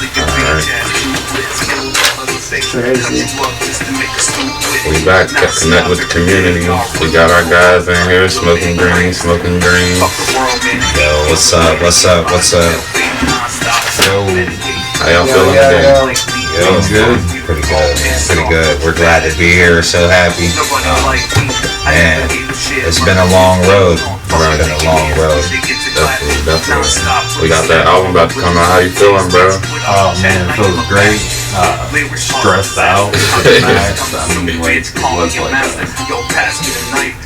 We back to connect with the community. We got our guys in here smoking green. Yo, what's up? Yo, How y'all feeling today? Yo, good. Pretty good. We're glad to be here. We're so happy. Man, it's been a long road. Definitely. We got that album about to come out. How you feeling, bro? Oh man, it feels great. Stressed out. I mean, like,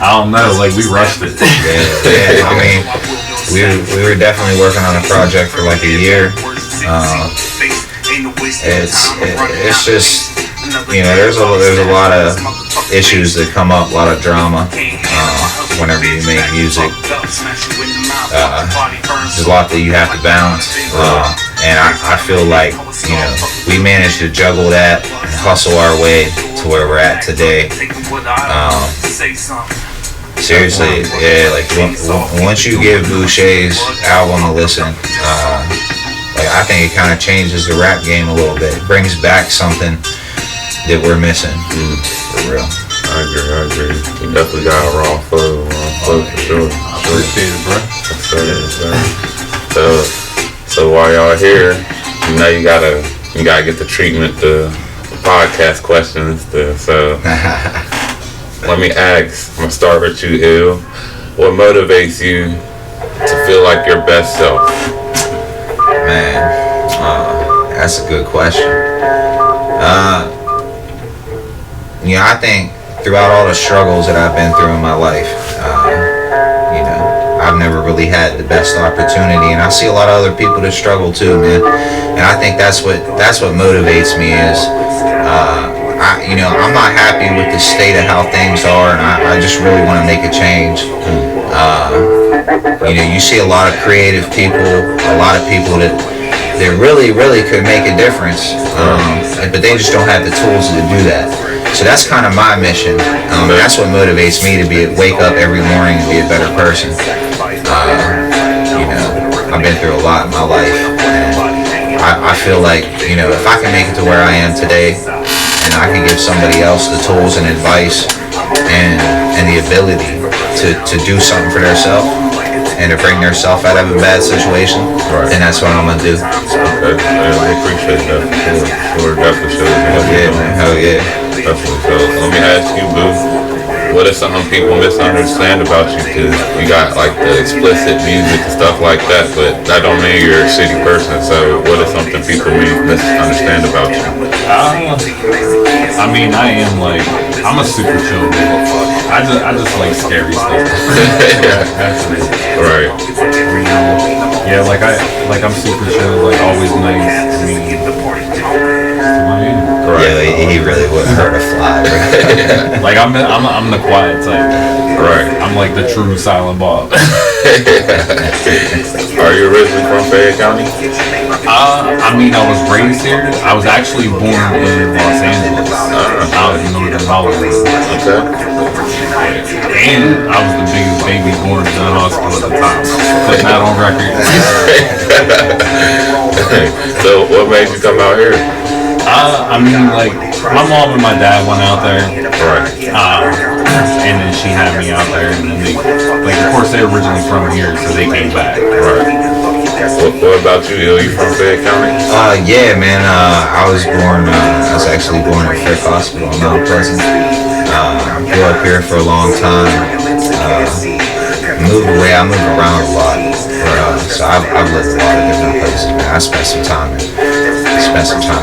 I don't know, like we rushed it. Yeah. I mean, we were definitely working on a project for like a year. It's just, you know, there's a lot of issues that come up, a lot of drama whenever you make music. There's a lot that you have to balance, and I feel like, you know, we managed to juggle that and hustle our way to where we're at today. Seriously, yeah, like once you give Boushay's album a listen, like I think it kind of changes the rap game a little bit. It brings back something that we're missing, for real. I agree. You definitely got a raw flow for sure. Appreciate it, bro. So while y'all here, you know you gotta get the treatment, the podcast questions. So let me ask. I'm gonna start with you, Ill. What motivates you to feel like your best self? Man, that's a good question. You know, I think throughout all the struggles that I've been through in my life, you know, I've never really had the best opportunity, and I see a lot of other people that struggle too, man. And I think that's what motivates me is, I'm not happy with the state of how things are, and I just really want to make a change. You know, you see a lot of creative people, a lot of people that really could make a difference, but they just don't have the tools to do that. So that's kind of my mission. That's what motivates me to wake up every morning and be a better person. You know, I've been through a lot in my life, and I feel like, you know, if I can make it to where I am today, and I can give somebody else the tools and advice and the ability to do something for themselves and to bring themselves out of a bad situation, then that's what I'm gonna do. Okay, I appreciate that. Sure, definitely shows. Hell yeah. Definitely. So let me ask you, Boo, what is something people misunderstand about you? Cause you got like the explicit music and stuff like that, but that don't mean you're a shitty person. So what is something people misunderstand about you? I mean, I'm a super chill dude. I just like scary stuff. Right. Yeah, I'm super chill, like always nice. I mean, Right. Yeah, he really wouldn't hurt a fly, right? Like I'm the quiet type. Right. I'm like the true silent Bob. Are you originally from Fayette County? I mean, I was raised here. I was actually born in Los Angeles, out in northern Hollywood. Okay. And I was the biggest baby born in the hospital at the time. Putting that on record. So what made you come out here? I mean, like, my mom and my dad went out there. Right. And then she had me out there, and then of course they're originally from here, so they came back. Right. What about you, Ill? You from Fayette County? Yeah, man. I was actually born at Frick Hospital in Mount Pleasant. Grew up here for a long time. Moved away. I moved around a lot. So I've lived a lot of different places, man. I spent some time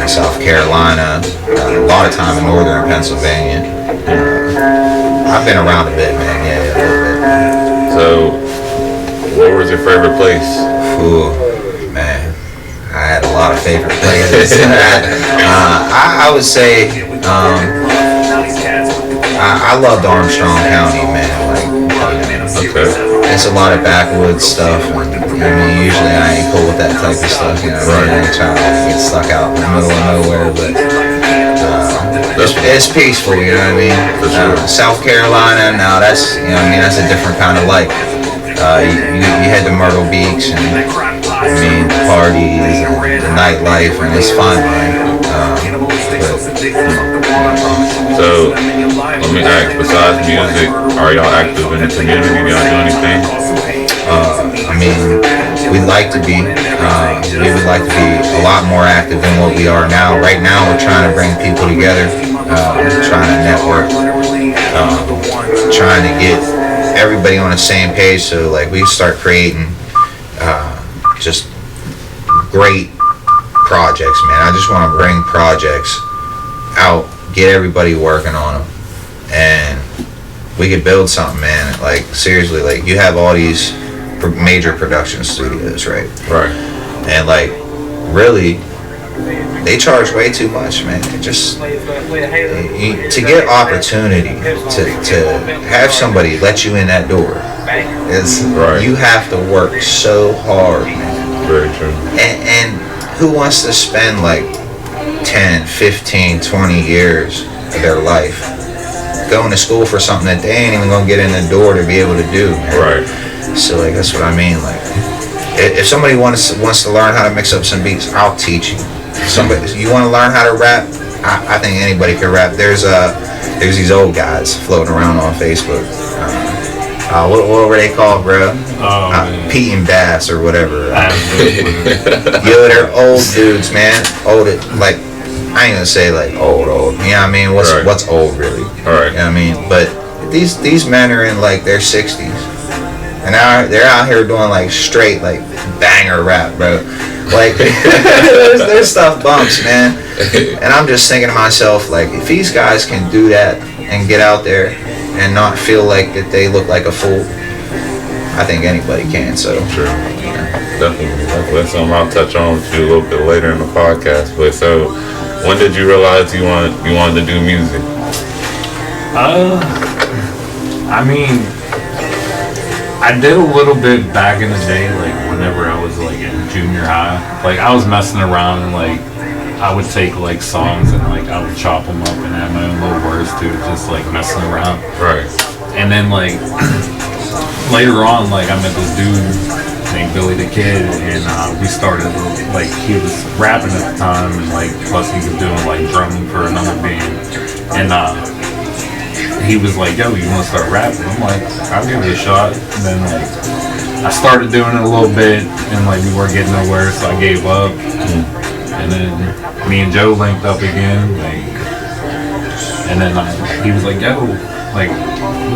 in South Carolina, a lot of time in northern Pennsylvania. I've been around a bit, man. Yeah, a little bit. So, what was your favorite place? Ooh, man, I had a lot of favorite places. I would say I loved Armstrong County, man. It's a lot of backwoods stuff. I mean, usually I ain't cool with that type of stuff, you know. Right. I ain't trying to get stuck out in the middle of nowhere, but it's peaceful, you know what I mean. South Carolina, now that's a different kind of life. You head to Myrtle Beach, and mean, the parties and the nightlife, and it's fun, man. So, let me ask, besides music, are y'all active in the community? Do y'all do anything? I mean, we'd like to be. We would like to be a lot more active than what we are now. Right now, we're trying to bring people together, trying to network, trying to get everybody on the same page. So, like, we start creating just great projects, man. I just want to bring projects out, get everybody working on them, and we could build something, man. Like, seriously, like, you have all these major production studios, right? Right. And, like, really, they charge way too much, man. Just to get opportunity to have somebody let you in that door is right. You have to work so hard, man. Very true. And who wants to spend like 10, 15, 20 years of their life going to school for something that they ain't even gonna get in the door to be able to do, man? Right. So, like, that's what I mean. Like, if somebody wants to learn how to mix up some beats, I'll teach you. You want to learn how to rap? I think anybody can rap. There's these old guys floating around on Facebook. What were they called, bro? Pete and Bass or whatever. Yo, they're old dudes, man. Old, like, I ain't gonna say like old. You know what I mean? What's old really? All right. You know what I mean? But these men are in like their 60s, and now they're out here doing like straight like banger rap, bro. Like their stuff bumps, man. And I'm just thinking to myself, like, if these guys can do that and get out there and not feel like that they look like a fool, I think anybody can. So true. Definitely. That's something I'll touch on with you a little bit later in the podcast. But so, when did you realize you wanted to do music? I mean, I did a little bit back in the day, like whenever I was like in junior high. Like, I was messing around and like I would take like songs and like I would chop them up and add my own little words to it, just like messing around. Right. And then like later on, like I met this dude named Billy the Kid, and we started like, he was rapping at the time, and like plus he was doing like drumming for another band, and he was like, yo, you want to start rapping? I'm like, I'll give it a shot. And then like I started doing it a little bit, and like we weren't getting nowhere, so I gave up. And then me and Joe linked up again, like, and then he was like, yo, like,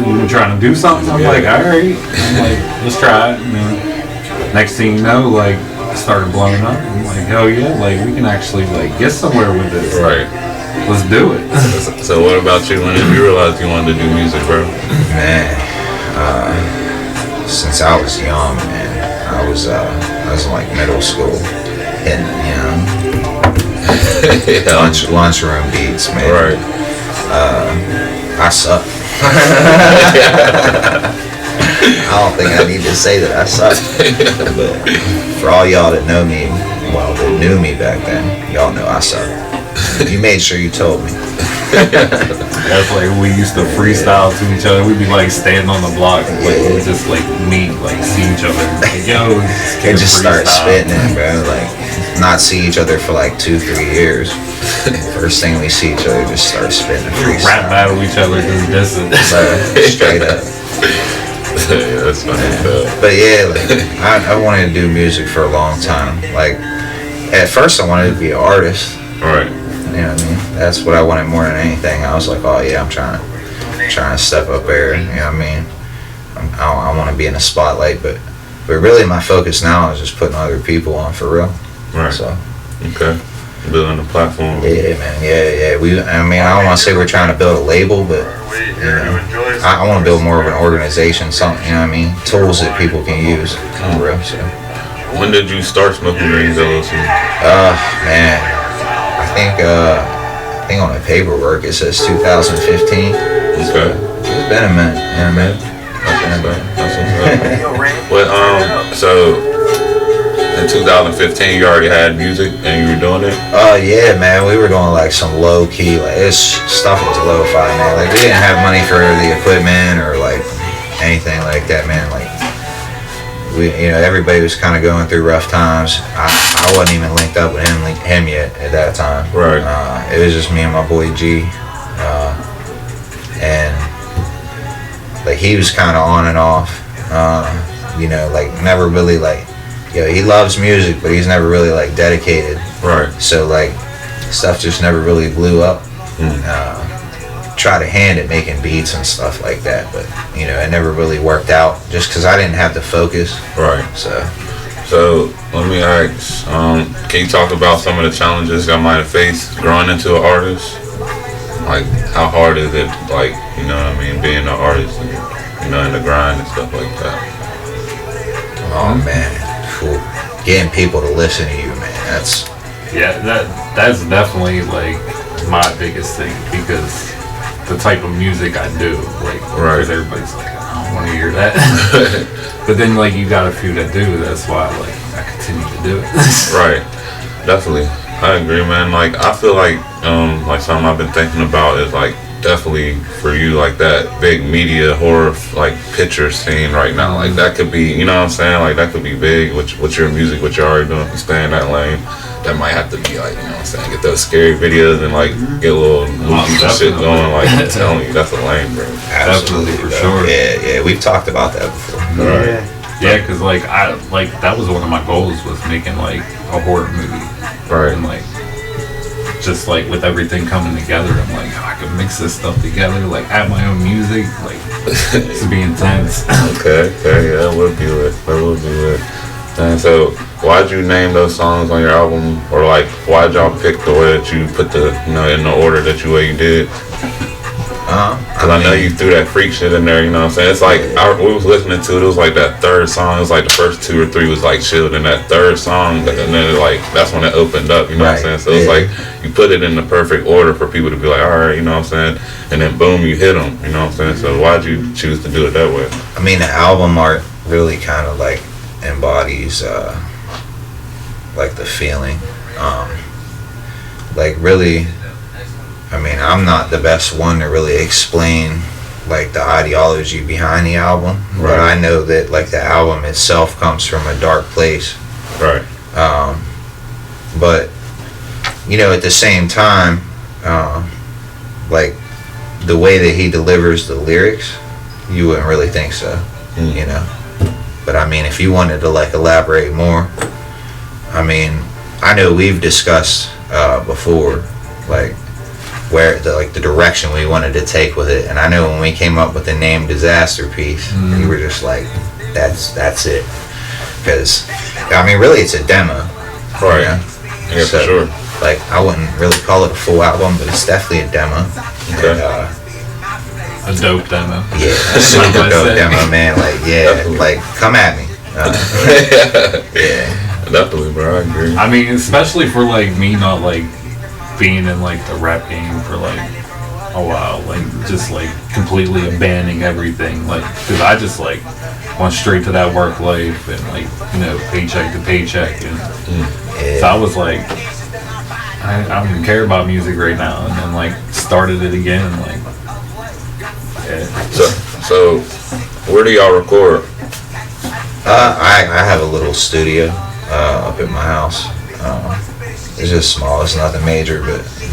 you trying to do something? I'm like, all right. I'm like, let's try it. And then next thing you know, like, it started blowing up. I'm like, hell yeah, like, we can actually like get somewhere with this. Right. Let's do it. So what about you? When did you realize you wanted to do music, bro? Man, since I was young, man, I was in like middle school, and lunchroom beats, man. Right. I suck. I don't think I need to say that I suck. But for all y'all that know me, well, that knew me back then, y'all know I suck. You made sure you told me. That's like, we used to freestyle to each other. We'd be like standing on the block, like we would just like meet, like see each other, like, yo, and just start spitting it, bro. Like, not see each other for like 2-3 years. First thing we see each other, just start spitting a freestyle. Rap battle each other, just dissing. Straight up. Yeah, that's funny. But yeah, like, I wanted to do music for a long time. Like, at first I wanted to be an artist. Right. You know what I mean? That's what I wanted more than anything. I was like, oh yeah, I'm trying to step up there. You know what I mean? I want to be in the spotlight, but really my focus now is just putting other people on for real. Right. So. Okay. Building a platform. Yeah, man. Yeah. I don't want to say we're trying to build a label, but you know, I want to build more of an organization. Something, you know what I mean? Tools that people can use. For real. So. When did you start smoking Greens LLC? Man. I think on the paperwork it says 2015. Okay. It's been a minute. Yeah, man. Well, so in 2015 you already had music and you were doing it? Yeah, man. We were doing like some low key, like this stuff was lo-fi, man. Like, we didn't have money for the equipment or like anything like that, man. Like, everybody was kind of going through rough times. I wasn't even linked up with him yet at that time. Right. It was just me and my boy G, and like he was kind of on and off. Like never really like, he loves music, but he's never really like dedicated. Right. So like stuff just never really blew up. Try to hand at making beats and stuff like that, but it never really worked out just because I didn't have the focus. Right. So let me ask, can you talk about some of the challenges y'all might have faced growing into an artist? Like how hard is it, like, being an artist and, in the grind and stuff like that? Oh man, cool. Getting people to listen to you, man, that's definitely like my biggest thing, because the type of music I do, like, because everybody's like, I don't want to hear that. But then, like, you got a few that do. That's why, like, I continue to do it. Right. Definitely. I agree, man. Like, I feel like something I've been thinking about is, like, definitely for you, like, that big media horror, like, picture scene right now. Like, that could be, you know what I'm saying? Like, that could be big with your music, what you're already doing, stay in that lane. That might have to be like, get those scary videos and like get a little shit going. Like, I'm telling you, that's a lane, bro. Absolutely, for sure. Yeah, we've talked about that before. Right. Yeah, because like that was one of my goals, was making like a horror movie. Right. And like just like with everything coming together, I'm like, I can mix this stuff together, like add my own music, like this would be intense. Okay, yeah, that would be lit. And so, why'd you name those songs on your album, or like, why'd y'all pick the way that you put the, in the order that you did? Because I know you threw that freak shit in there, you know what I'm saying? It's like, we was listening to it, it was like that third song, it was like the first 2 or 3 was like chilled, and that third song, and then that's when it opened up, you know what I'm saying? So it's like, you put it in the perfect order for people to be like, alright, you know what I'm saying? And then boom, you hit them, you know what I'm saying? So why'd you choose to do it that way? I mean, the album art really kind of like embodies like the feeling, like really, I mean, I'm not the best one to really explain like the ideology behind the album, but I know that like the album itself comes from a dark place, right? But at the same time, like the way that he delivers the lyrics, you wouldn't really think so, But I mean, if you wanted to like elaborate more, I mean, I know we've discussed before, like where the direction we wanted to take with it, and I know when we came up with the name Disasterpiece, we were just like, that's it, because I mean, really, it's a demo, right? Yeah, so, for sure. Like, I wouldn't really call it a full album, but it's definitely a demo. Okay. And, a dope demo. Yeah, a super dope demo, man. Like, like, come at me. Yeah. Definitely, bro. I agree. I mean, especially for like me not like being in like the rap game for like a while, like just like completely abandoning everything, like because I just like went straight to that work life and like paycheck to paycheck, and so I was like, I don't even care about music right now, and then like started it again, like. So where do y'all record? I have a little studio up at my house. It's just small. It's nothing major,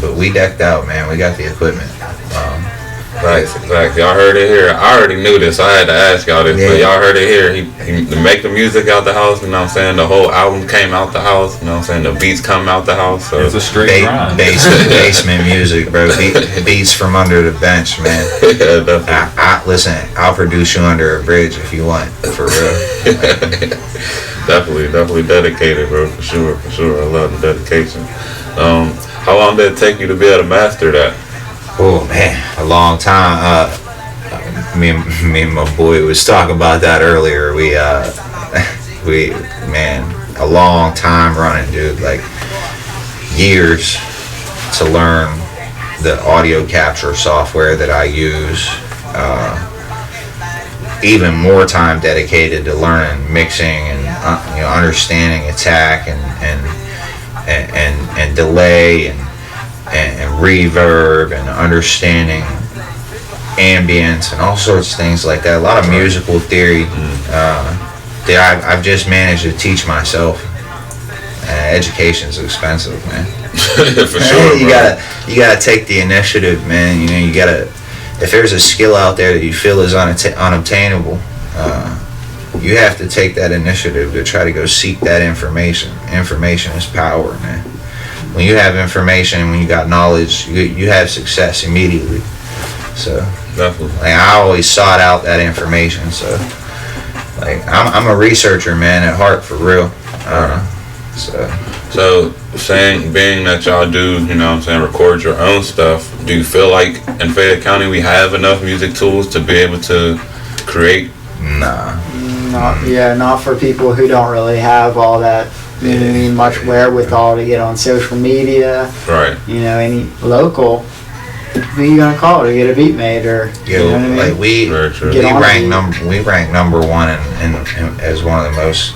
but we decked out, man. We got the equipment. Right. Y'all heard it here. I already knew this. I had to ask y'all this, but y'all heard it here. He to make the music out the house. You know what I'm saying? The whole album came out the house. You know what I'm saying? The beats come out the house. So it's a straight grind. Basement music, bro. Beats from under the bench, man. Yeah, definitely. Listen, I'll produce you under a bridge if you want, for real. Definitely dedicated, bro. For sure. I love the dedication. How long did it take you to be able to master that? Oh man, a long time. Me and my boy was talking about that earlier. We a long time running, dude. Like years to learn the audio capture software that I use. Even more time dedicated to learning mixing and understanding attack and delay and reverb and understanding ambience and all sorts of things like that. A lot of musical theory I've just managed to teach myself. Education's expensive, man. For sure. You gotta take the initiative, man. You know, you gotta. If there's a skill out there that you feel is unobtainable, you have to take that initiative to try to go seek that information. Information is power, man. When you have information and when you got knowledge, you have success immediately. So, Definitely. like, I always sought out that information. So, like, I'm a researcher, man, at heart, for real. So being that y'all do, you know what I'm saying, record your own stuff, do you feel like in Fayette County we have enough music tools to be able to create? Nah. Not for people who don't really have all that, you know what I mean, much wherewithal to get on social media. Right. You know, any local, who you gonna call to get a beat made, or you know what I mean? Like we rank number one in as one of the most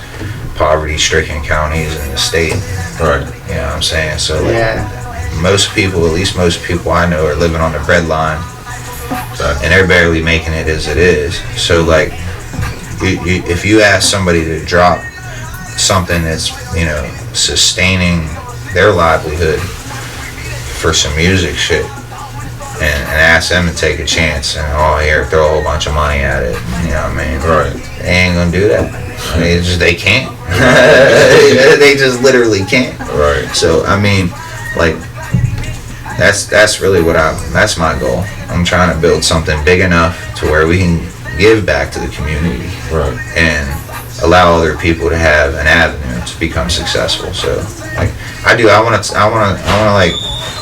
poverty-stricken counties in the state. Right. You know what I'm saying? So like, most people, at least most people I know, are living on the bread line, and they're barely making it as it is. So like, if you ask somebody to drop something that's, you know, sustaining their livelihood for some music shit, and ask them to take a chance and throw a whole bunch of money at it, you know what I mean? Right. They ain't gonna do that. They can't. They just literally can't. Right. So I mean, like, that's really that's my goal. I'm trying to build something big enough to where we can give back to the community, right, and allow other people to have an avenue to become successful. So like I want to like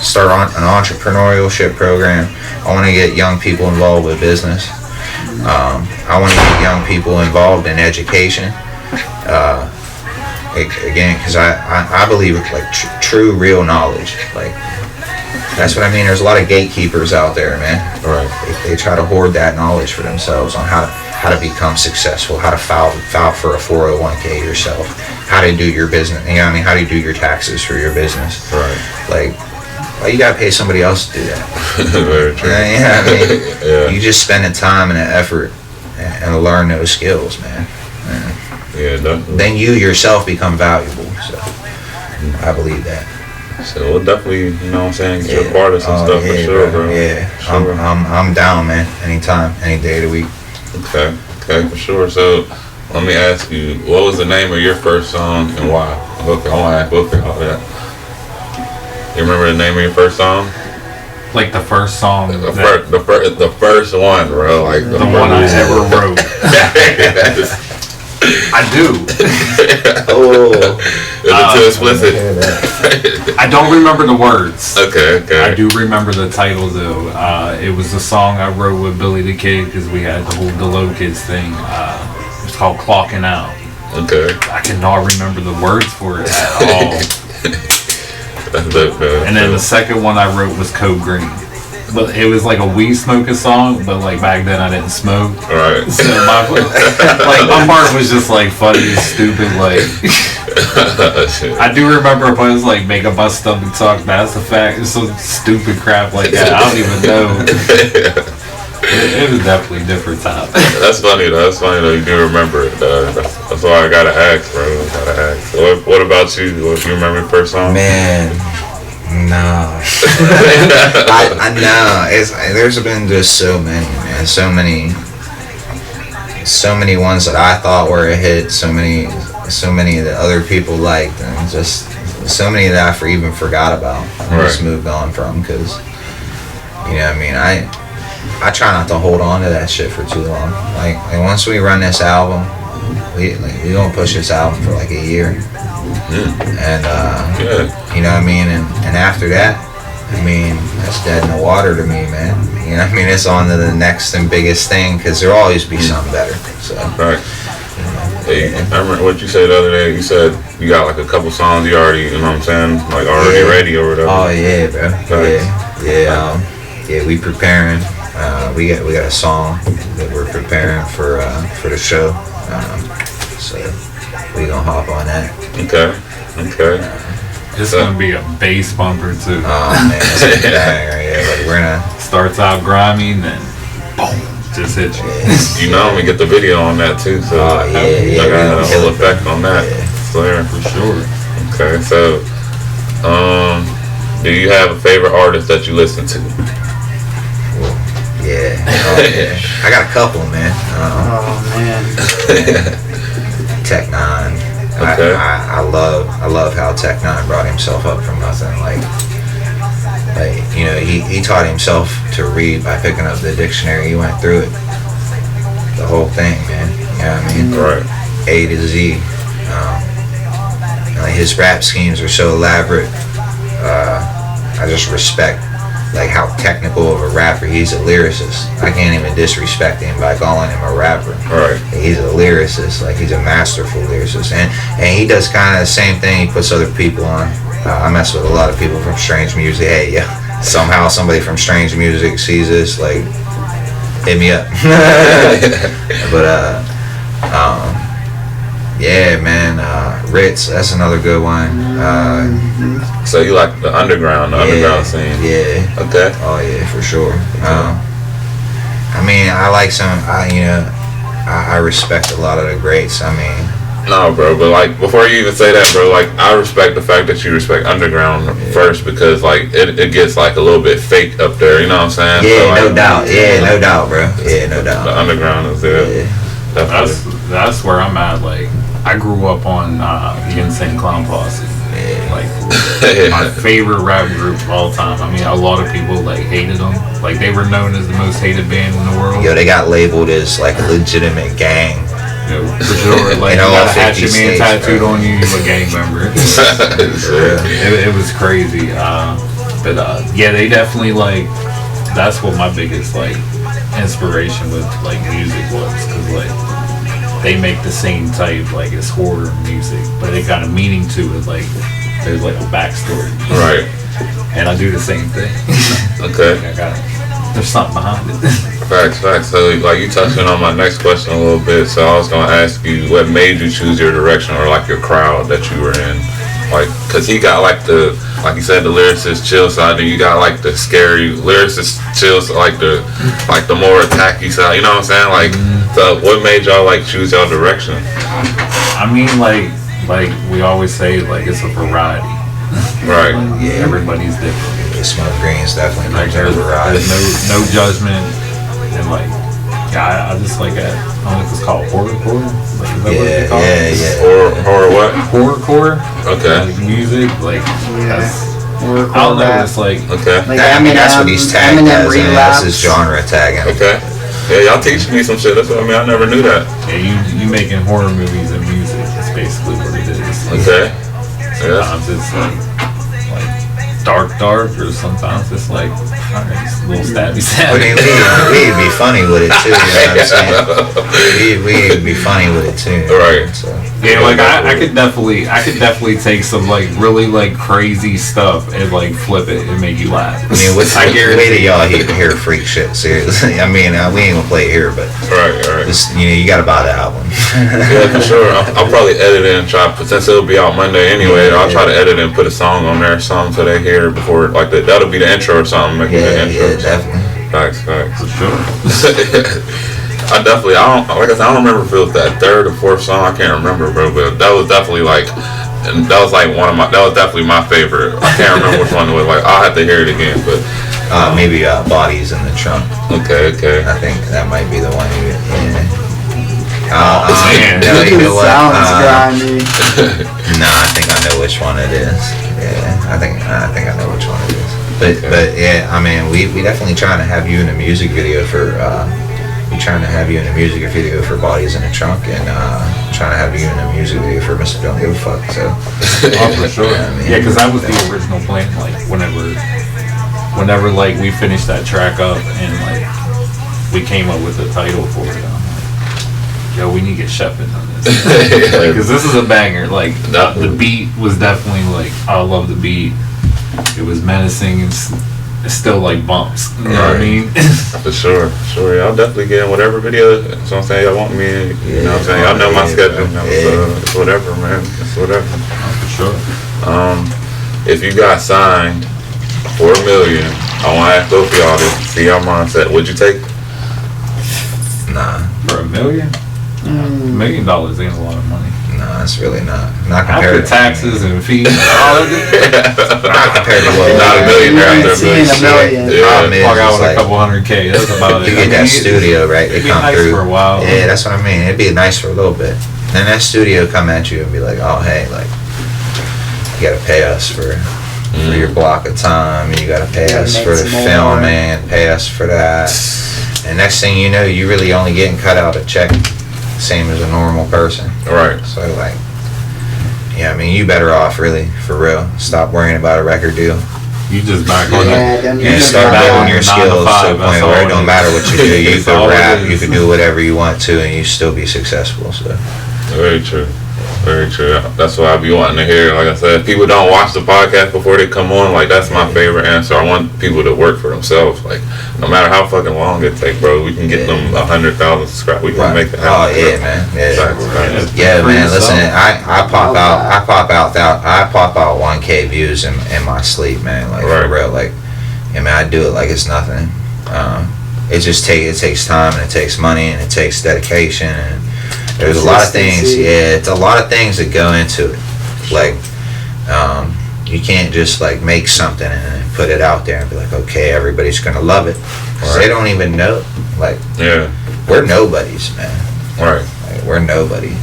start on an entrepreneurship program. I want to get young people involved with business. I want to get young people involved in education. Again, because I believe it's like true, real knowledge. Like, that's what I mean. There's a lot of gatekeepers out there, man. Right. They try to hoard that knowledge for themselves on how to become successful, how to file for a 401k yourself, how to do your business. You know what I mean? How do you do your taxes for your business? Right. Like, well, you gotta pay somebody else to do that. Very true. Yeah, I mean, you just spend the time and the effort and learn those skills, man. Yeah, definitely. Then you yourself become valuable. So I believe that. So we'll definitely, you know what I'm saying, get your part of some stuff for sure, bro. Yeah, sure. I'm down, man. Anytime, any day of the week. Okay, for sure. So let me ask you, what was the name of your first song and why? Okay, I want to ask Booker all that. You remember the name of your first song? Like the first song. The first one, bro. Like the one I ever wrote. I do. Oh, is it too explicit? I don't remember the words. Okay. I do remember the title though. It was a song I wrote with Billy the Kid because we had the whole Delo Kids thing. It's called Clocking Out. Okay. I cannot remember the words for it at all. That's dope, man. And then the second one I wrote was Code Green. But it was like a weed smoking song, but like back then I didn't smoke. Right. So my part was just like funny and stupid. Like I do remember if I was like making my stomach talk. That's a fact. It's some stupid crap like that. I don't even know. It was definitely a different time. That's funny though. You do remember it. That's why I gotta ask, bro. So what about you? What you remember your first song? Man. No. I know. There's been just so many, man. So many ones that I thought were a hit. So many that other people liked, and just so many that I even forgot about. I just moved on from, because, you know what I mean, I try not to hold on to that shit for too long. Like once we run this album, we gonna push this album for like a year. And you know what I mean, and after that, I mean, that's dead in the water to me, man. You know what I mean? It's on to the next and biggest thing, because there'll always be something better. So right. Hey, I remember what you said the other day. You said you got like a couple songs you already, you know what I'm saying, like already ready or whatever. Oh yeah, bro. Right. Yeah. We preparing. We got a song that we're preparing for the show. So we gonna hop on that. Okay. It's gonna be a bass bumper too. Oh man, that's a banger. Yeah, like we're gonna starts out grimy, and then boom. just hit you. You know I'm gonna get the video on that too, so I got a whole effect on that. Yeah. So, For sure. okay, so do you have a favorite artist that you listen to? Yeah. Oh, yeah. I got a couple, man. Oh man. Tech Nine. Okay. I love how Tech Nine brought himself up from nothing. Like you know, he taught himself to read by picking up the dictionary. He went through it, the whole thing, man. You know what I mean? Right. A to Z. Like his rap schemes are so elaborate. I just respect like how technical of a rapper. He's a lyricist. I can't even disrespect him by calling him a rapper. Right. He's a lyricist. Like he's a masterful lyricist, and he does kind of the same thing. He puts other people on. I mess with a lot of people from Strange Music. Hey, yeah. Somehow somebody from Strange Music sees this, like, hit me up. But yeah, man. Ritz, that's another good one. So you like the underground scene? Yeah. Okay. Oh yeah, for sure. I mean, I like some. I respect a lot of the greats. I mean. No, bro, but like before you even say that, bro, like I respect the fact that you respect underground first, because like it gets like a little bit fake up there, you know what I'm saying? Yeah, so, like, no doubt. Yeah, no doubt, bro. Yeah, no doubt. The underground is there. Yeah. That's where I'm at. Like I grew up on the Insane Clown Posse. Like my favorite rap group of all time. I mean, a lot of people like hated them. Like they were known as the most hated band in the world. Yo, they got labeled as like a legitimate gang. For sure, like you got a Hatchet Man tattooed on you, a gang member. It was crazy, but yeah, they definitely like. That's what my biggest like inspiration with like music was, because like they make the same type like it's horror music, but it got a meaning to it. Like there's like a backstory, right? And I do the same thing. Okay. There's something behind it. Facts. So, like, you touched on my next question a little bit. So, I was gonna ask you, what made you choose your direction or like your crowd that you were in? Like, cause he got like you said, the lyricist chill side, and you got like the scary lyricist chill side, like the more attacky side. You know what I'm saying? Like, so what made y'all like choose y'all direction? I mean, like we always say, like it's a variety. Right. Yeah. Everybody's different. Smoke Greens definitely Like comes over there's no judgment, and like I just like that. I don't know if it's called horrorcore. Like, is that what they call it? Yeah. Or what? Horrorcore. Okay. Like music, like that's. I don't know. It's like okay. Like I mean, that's what he's tagged Eminem as. That's his Relapse. genre tagging. Okay. Yeah, y'all teaching me some shit. That's what I mean. I never knew that. yeah, you making horror movies and music. That's basically what it is. Like, Okay. sometimes it's like dark, or sometimes it's like it's a little stabby. I mean, we'd be funny with it too. You know what I'm saying? We'd be funny with it too. Right. So. Yeah, like I could definitely take some like really like crazy stuff and like flip it and make you laugh. I mean, wait till guarantee y'all hear freak shit. Seriously, I mean, we ain't gonna play it here, but Right. just, you gotta buy the album. Yeah, for sure. I'll probably edit it and try. Since it'll be out Monday anyway, I'll try to edit it and put a song on there, so they hear it before. Like that'll be the intro or something. Make it the intro. Yeah, definitely. Facts. For sure. I don't like I said, I don't remember if it was that third or fourth song. I can't remember, bro. But that was definitely like, and that was like that was definitely my favorite. I can't remember which one it was. Like I'll have to hear it again, but maybe Bodies in the Trunk. okay. I think that might be the one. Man. No, you know what? Sounds grimy. No, I think I know which one it is. Yeah, I think I know which one it is. But yeah, I mean, we definitely trying to have you in a music video for. We're trying to have you in a music video for Bodies in the Trunk, and trying to have you in a music video for Mr. Don't Give a Fuck. So. Oh, for sure. Yeah, because that was the original plan. Like whenever like we finished that track up and like we came up with the title for it. Yo, we need to get Shep in on this. Because this is a banger. Like, the beat was definitely like, I love the beat. It was menacing and it's still like bumps. You know what I mean? For sure. Y'all definitely get in whatever video. That's what I'm saying. Y'all want me in. You know what I'm saying? Y'all know my schedule. It's whatever, man. It's whatever. For sure. If you got signed for $1 million, I want to ask both of y'all to see your mindset. Would you take? Nah. For $1 million? $1 million ain't a lot of money. Nah, it's really not. Not After compared taxes and fees and all of it. Not compared to what. Not a millionaire after Seeing a million. Problem is, Fuck out it's with like, a couple $100K. That's about it. you get that studio, right? They It'd be come nice through. for a while. Yeah, that's what I mean. It'd be nice for a little bit. Then that studio come at you and be like, oh, hey, like, you gotta pay us for your block of time. You gotta pay Gotta us make for the some more. filming, pay us for that. And next thing you know, you really only getting cut out a check, same as a normal person. Right. So, like, yeah, I mean, you better off, really, for real. Stop worrying about a record deal. You just back on Yeah, it. then And you start just building your 9 to skills to 5, the point that's where all it don't is. matter what you do. You That's can all it rap, is. you can do whatever you want to, and you still be successful. So, Very true. Very true. That's what I be wanting to hear. Like I said, if people don't watch the podcast before they come on, like, that's my favorite answer. I want people to work for themselves. Like, no matter how fucking long it take, bro, we can get them 100,000 subscribers. We can make it oh happen. yeah, man. Yeah. Facts. Yeah, For man. yourself. Listen, I pop out 1K views in my sleep, man. Like, Right. for real. Like, I mean, I do it like it's nothing. It takes time, and it takes money, and it takes dedication, and there's a lot of things. Consistency. Yeah, it's a lot of things that go into it. Like, you can't just like make something and then put it out there and be like, okay, everybody's gonna love it. 'Cause they don't even know. Like, Yeah. we're nobodies, man. Right. Like, we're nobodies.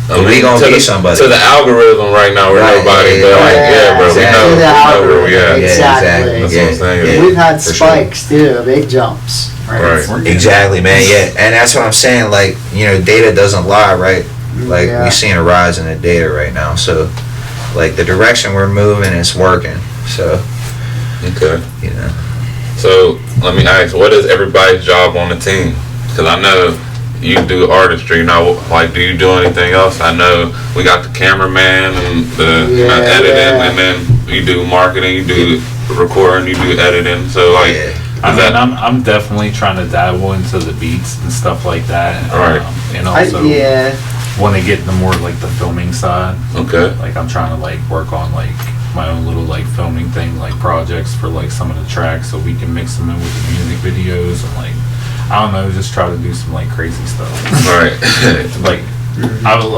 I We gonna to be the, somebody. To the algorithm right now, we're Right, nobody. yeah, But like, yeah, yeah, bro, exactly. we To the know where we algorithm, at. exactly. That's what I'm saying. Yeah. We've had for sure. spikes too, big jumps. Right. We're getting- Exactly, man. Yeah, and that's what I'm saying. Like, you know, data doesn't lie, right? Like, Yeah. we're seeing a rise in the data right now. So, like, the direction we're moving is working. So, Okay. you know. So let me ask, what is everybody's job on the team? Because I know you do artistry. Now, like, do you do anything else? I know we got the cameraman and the editing, yeah. and then you do marketing, you do recording, you do editing. So like, Yeah. I is mean, that I'm definitely trying to dabble into the beats and stuff like that. Right. And also Yeah. want to get the more like the filming side. okay? Like I'm trying to like work on like my own little like filming thing, like projects for like some of the tracks, so we can mix them in with the music videos and like I don't know, just try to do some like crazy stuff. Right. Like I don't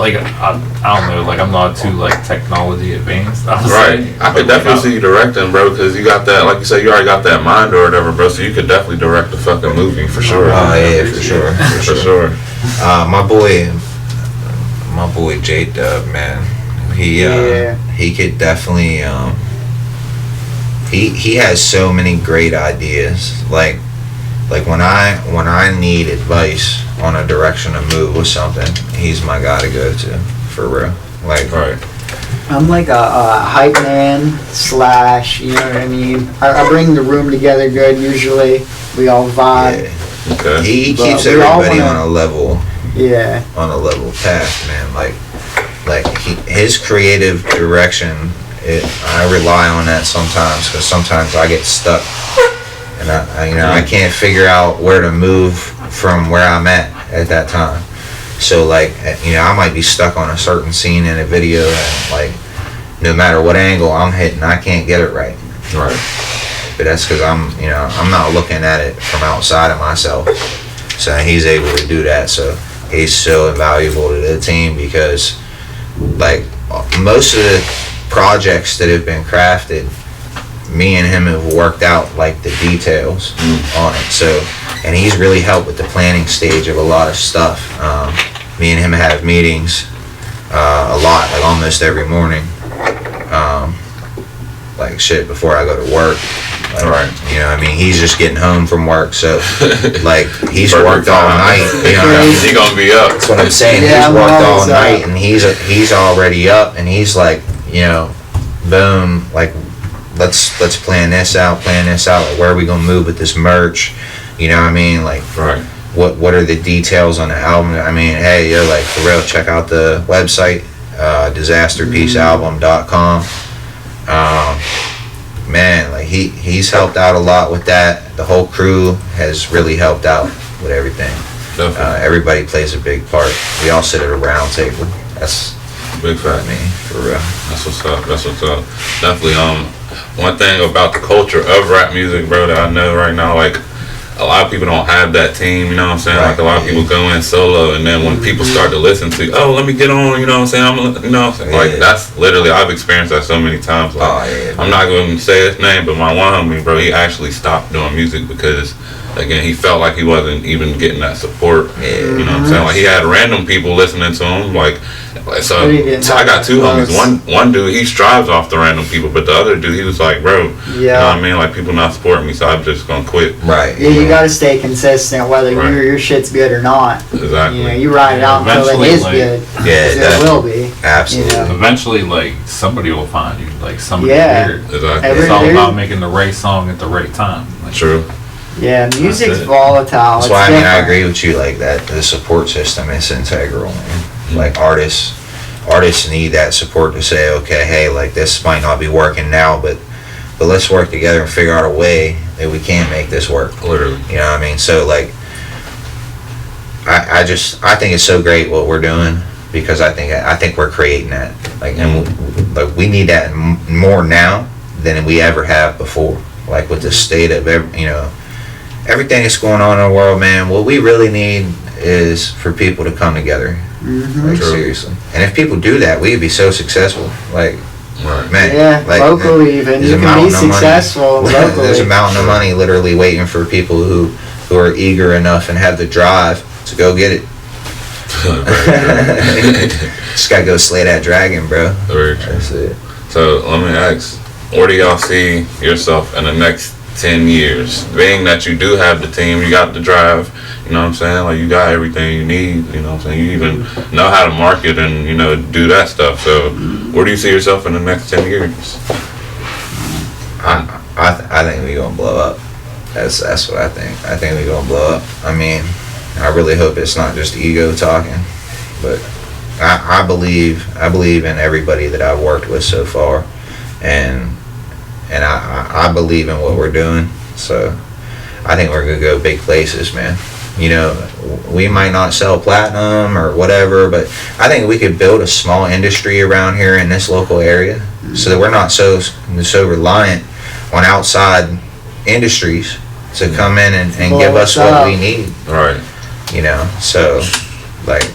know, like I'm not too like technology advanced. I would Right. say. I But, could like, definitely see you directing, bro, because you got that, like you said, you already got that mind or whatever, bro. So you could definitely direct a fucking movie for sure. Oh, yeah, for sure. For sure. My boy J Dub, man. Yeah. He could definitely he has so many great ideas. Like when I need advice on a direction to move with something, he's my guy to go to, for real. Like, Right. I'm like a hype man / you know what I mean? I bring the room together good usually. We all vibe. yeah. Okay. He But keeps we all everybody wanna- on a level path, man. Like his creative direction, I rely on that sometimes, because sometimes I get stuck and I can't figure out where to move from where I'm at that time. So like, I might be stuck on a certain scene in a video, and like, no matter what angle I'm hitting, I can't get it right. Right. But that's because I'm not looking at it from outside of myself. So he's able to do that. So he's so invaluable to the team, because like most of the projects that have been crafted, me and him have worked out like the details on it. So, and he's really helped with the planning stage of a lot of stuff. Me and him have meetings a lot, like almost every morning. Like shit before I go to work. Like, Right. You know what I mean? He's just getting home from work, so like he's Perfect worked all time. night. You know what I mean? He gonna be up. That's what I'm saying. Yeah, He's worked all mine's night, up. and he's already up, and he's like, boom, like let's plan this out. Like, where are we gonna move with this merch? You know what I mean? Like, Right. what are the details on the album? I mean, hey, like for real, check out the website, disasterpiecealbum.com. Man, like he's helped out a lot with that. The whole crew has really helped out with everything. Definitely. Everybody plays a big part. We all sit at a round table. That's Big fat. me, for real. That's what's up. Definitely. One thing about the culture of rap music, bro, that I know right now, like, a lot of people don't have that team, you know what I'm saying? Right. Like a lot of people go in solo, and then when people start to listen to, oh, let me get on, you know what I'm saying? You know what I'm saying? Like that's literally, I've experienced that so many times. Like, I'm not going to say his name, but my one homie, bro, he actually stopped doing music because, again, he felt like he wasn't even getting that support. You know what I'm saying? Like he had random people listening to him, so I got two homies. One dude, he strives off the random people, but the other dude, he was like, bro, you know what I mean? Like people not supporting me, so I'm just gonna quit. Right. Yeah, you gotta stay consistent, whether your shit's good or not. Exactly. You know, you ride it out until it is good. Yeah, it will be. Absolutely. You know? Eventually, like somebody will find you, like somebody weird. Exactly. It's all about making the right song at the right time. Like, True. Yeah, music's volatile. That's why I agree with you. Like that, the support system is integral, man. Like artists need that support to say, okay, hey, like this might not be working now, but let's work together and figure out a way that we can make this work. Literally. You know what I mean? So like, I think it's so great what we're doing, because I think we're creating that. Like, and we need that more now than we ever have before. Like with the state of everything that's going on in the world, man, what we really need is for people to come together. Like seriously. And if people do that, we'd be so successful. Like, man. Yeah, like, locally even. You can be successful locally. There's a mountain of money literally waiting for people who are eager enough and have the drive to go get it. Just gotta go slay that dragon, bro. Very true. That's it. So let me ask, where do y'all see yourself in the next 10 years? Being that you do have the team, you got the drive, you know what I'm saying? Like you got everything you need, you know what I'm saying? You even know how to market and, do that stuff. So where do you see yourself in the next 10 years? I think we're gonna blow up. That's what I think. I think we're gonna blow up. I mean, I really hope it's not just ego talking, but I believe in everybody that I've worked with so far, and I believe in what we're doing. So I think we're gonna go big places, man. We might not sell platinum or whatever, but I think we could build a small industry around here in this local area, so that we're not so reliant on outside industries to come in and give us what we need. Right. So like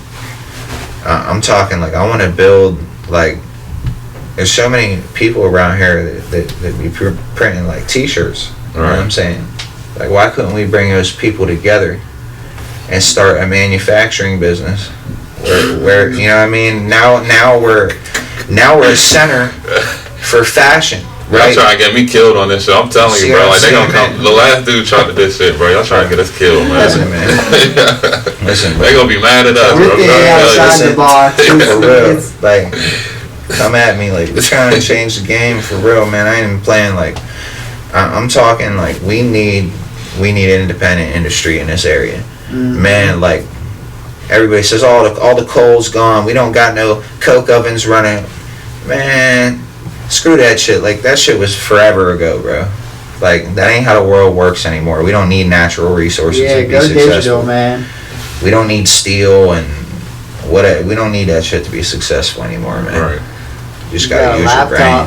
I'm talking, like I want to build, like there's so many people around here that be printing like t-shirts. You know what I'm saying? Like why couldn't we bring those people together and start a manufacturing business where you know what I mean? Now we're a center for fashion. Right? Y'all trying to get me killed on this shit. I'm telling you, bro. Like they gonna come. The last dude tried to do this shit, bro. Y'all trying to get us killed, man. Listen, they gonna be mad at us, bro. Outside the box. For real. Like, come at me. Like, we're trying to change the game for real, man. I ain't even playing. Like, I'm talking like we need an independent industry in this area, man. Like, everybody says all the coal's gone. We don't got no coke ovens running, man. Screw that shit. Like, that shit was forever ago, bro. Like, that ain't how the world works anymore. We don't need natural resources to be go successful. digital, man. We don't need steel and whatever. We don't need that shit to be successful anymore, man. Right. You just gotta use your brain.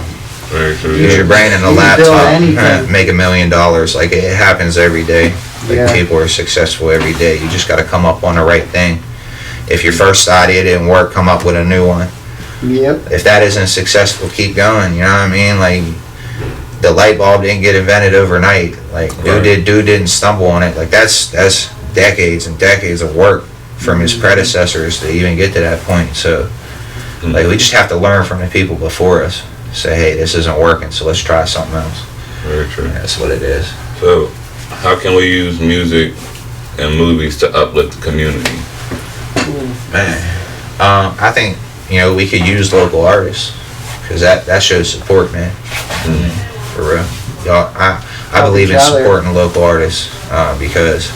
Very true. Use your brain and a You can build laptop. anything. Make $1 million. Like, it happens every day. Like, Yeah. people are successful every day. You just gotta come up on the right thing. If your first idea didn't work, come up with a new one. Yep. If that isn't successful, keep going. You know what I mean? Like, the light bulb didn't get invented overnight. Like, dude didn't stumble on it. Like, that's decades and decades of work from his predecessors to even get to that point. So, like, we just have to learn from the people before us. Say, hey, this isn't working, so let's try something else. Very true. And that's what it is. So, how can we use music and movies to uplift the community? Man, I think, we could use local artists, because that shows support, man. For real. Y'all, I believe in supporting local artists, because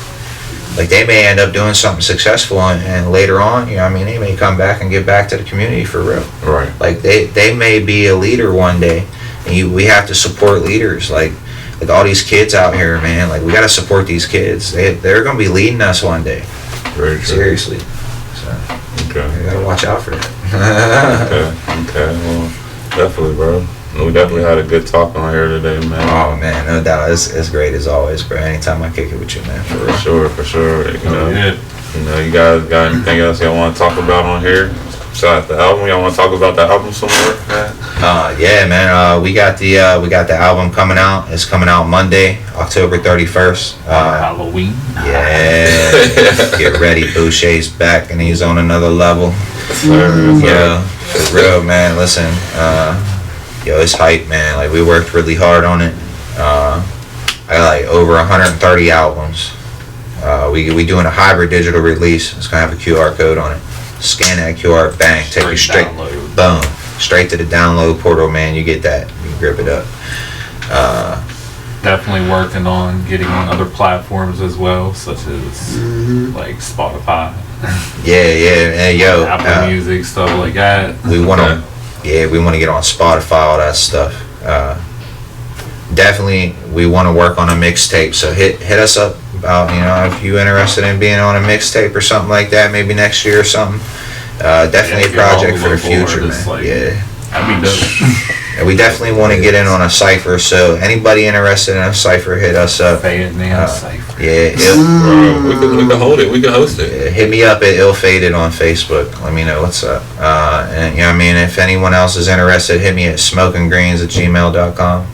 like they may end up doing something successful and later on, they may come back and give back to the community for real. Right. Like they may be a leader one day, and we have to support leaders. Like all these kids out here, man. Like, we got to support these kids. They're gonna be leading us one day. Very true. Seriously. So Okay. you gotta watch out for that. Okay. Well, definitely, bro. We definitely had a good talk on here today, man. Oh man, no doubt. It's great as always, bro. Anytime I kick it with you, man. For sure. You know, Yeah. you guys got anything else y'all want to talk about on here? Besides the album, y'all want to talk about the album some more? Yeah, man. We got the album coming out. It's coming out Monday, October 31st. Halloween. Yeah. Get ready. Boushay's back and he's on another level. Yeah, for real, man. Listen, yo, it's hype, man. Like, we worked really hard on it. I got like over 130 albums. We doing a hybrid digital release. It's gonna have a QR code on it. Scan that QR, bang, take you straight, boom, straight to the download portal, man. You get that, you grip it up. Definitely working on getting on other platforms as well, such as like Spotify. Yeah, yo, Apple Music, stuff like that. We want to get on Spotify, all that stuff. Definitely, we want to work on a mixtape. So hit us up about, you know, if you interested in being on a mixtape or something like that, maybe next year or something. Definitely a project for the future, man. Like, yeah, that'd be dope. And we definitely want to get in on a cipher. So anybody interested in a cipher, hit us up. Faded and Cipher. Yeah, we can hold it. We can host it. yeah, hit me up at Ill Faded on Facebook. Let me know what's up. And you know what I mean, if anyone else is interested, hit me at smokinggreens@gmail.com.